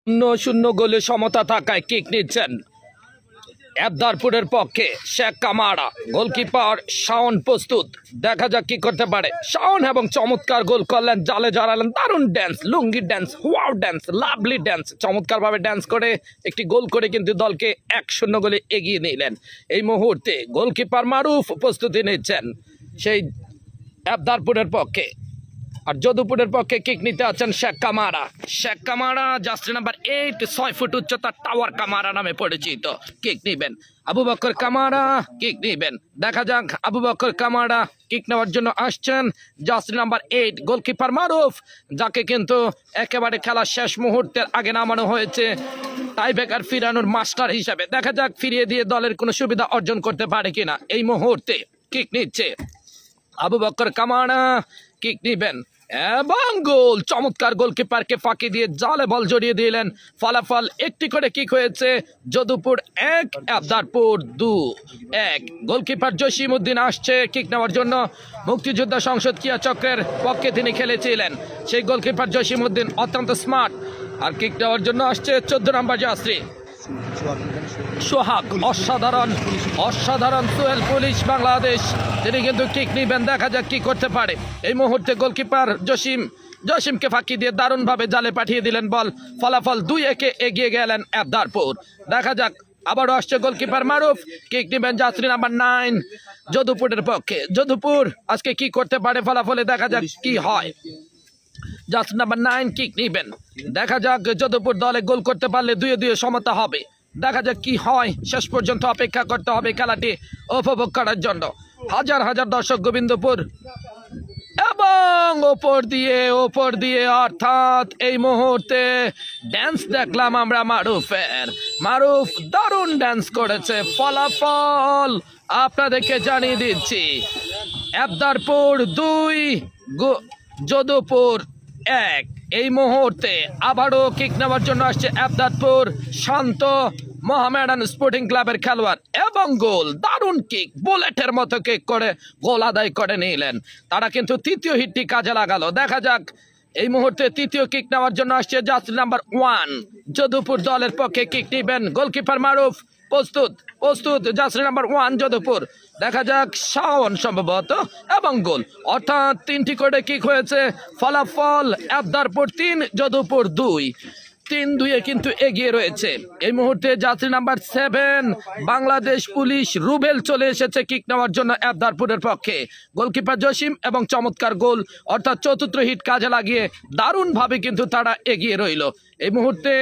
শূন্য গোলে সমতা থাকায় কিক নিচ্ছেন এবদারপুরের পক্ষে শেখ কামারা। গোলকিপার শাওন প্রস্তুত, দেখা যাক কি করতে পারে শাওন। এবং চমৎকার গোল করলেন, জালে জড়ালেন, দারুণ dance, lungi dance, wow dance, lovely dance, চমৎকার ভাবে ড্যান্স করে একটি গোল করে কিন্তু দলকে 1-0 গোলে এগিয়ে নিলেন। এই মুহূর্তে গোলকিপার মারুফ প্রস্তুতি নিচ্ছেন সেই এবদারপুরের পক্ষে, আর যদুপুরের পক্ষে কিক নিতে আছেন Sheikh Camara. Sheikh Camara jersey number 8, 6 foot উচ্চতা, টাওয়ার কামারা নামে পরিচিত। কিক নিবেন আবু বকর কামারা, কিক নিবেন। দেখা যাক আবু বকর কামারা কিক নেওয়ার জন্য আসছেন। জার্সি নাম্বার 8 গোলকিপার মারুফ, যাকে কিন্তু একেবারে খেলার শেষ মুহূর্তের আগে নামানো হয়েছে টাইব্রেকার ফিরানোর মাস্টার হিসেবে। দেখা যাক ফিরিয়ে দিয়ে দলের কোনো সুবিধা অর্জন করতে পারে কিনা। এই মুহূর্তে কিক নিচ্ছে আবু বকর কামারা, কিক নিবেন এবং গোল। চমৎকার গোলকিপারকে ফাঁকি দিয়ে জালে বল জড়িয়ে দিলেন। ফলাফল একটি করে কিক হয়েছে, যদুপুর 1 এবদারপুর 2-1। গোলকিপার জসিম উদ্দিন আসছে কিক নেওয়ার জন্য। মুক্তিযোদ্ধা সংসদ ক্রীড়া চক্রের পক্ষে তিনি খেলেছিলেন। সেই গোলকিপার জসিম উদ্দিন অত্যন্ত স্মার্ট, আর কিক নেওয়ার জন্য আসছে 14 নম্বর জার্সি সোহাগ। অসাধারণ অসাধারণ সোহেল পুলিশ বাংলাদেশ, তিনি কিন্তু কিক নিবেন। দেখা যাক কি করতে পারে। এই মুহূর্তে গোলকিপার জসিমকে ফাঁকি দিয়ে দারুণভাবে জালে পাঠিয়ে দিলেন বল। ফলাফল 2-1 এগিয়ে গেলেন এবদারপুর। দেখা যাক আবারও আসছে গোলকিপার মারুফ, কিক নিবেন জার্সি নাম্বার 9 যদুপুরের পক্ষে। যদুপুর আজকে কি করতে পারে ফলাফলে দেখা যাক কি হয়। জার্সি নাম্বার 9 কিক নিবেন। দেখা যাক যদুপুর দলে গোল করতে পারলে 2-2 সমতা হবে। দেখা যাক কি হয়, শেষ পর্যন্ত অপেক্ষা করতে হবে খেলাটি উপভোগ করার জন্য। হাজার হাজার দর্শক গোবিন্দপুর এবং ওপর দিয়ে অর্থাৎ এই মুহূর্তে ড্যান্স দেখলাম আমরা মারুফের। মারুফ দারুণ ড্যান্স করেছে। ফলাফল আপনাদেরকে জানিয়ে দিচ্ছি, এবদারপুর 2 যদুপুর 1। এই মুহূর্তে আবারও কিক নেওয়ার জন্য আসছে এবদারপুর শান্ত মোহামেডান স্পোর্টিং ক্লাবের খেলোয়াড় এবং গোল। দারুণ কিক, বুলেটের মতো কিক করে গোল আদায় করে নিলেন। তারা কিন্তু তৃতীয় হিটটি কাজে লাগালো। দেখা যাক এই মুহূর্তে তৃতীয় কিক নেওয়ার জন্য আসছে জার্সি নাম্বার 1 যদুপুর দলের পক্ষে কিক নিবেন গোলকিপার মারুফ। প্রস্তুত জার্সি নাম্বার 1 যদুপুর। দেখা যাক শাওন সম্ভবত এবং গোল, অর্থাৎ 3টি করে কিক হয়েছে। ফলাফল এবদারপুর 3 যদুপুর 2, 3-2 কিন্তু এগিয়ে রয়েছে। এই মুহূর্তে jersey number 7 Bangladesh police Rubel চলে এসেছে কিক নেওয়ার জন্য এবদারপুরের পক্ষে। গোলকিপার জসিম এবং চমৎকার গোল, অর্থাৎ চতুর্থ হিট কাজে লাগিয়ে দারুণভাবে কিন্তু তারা এগিয়ে রইল। এই মুহূর্তে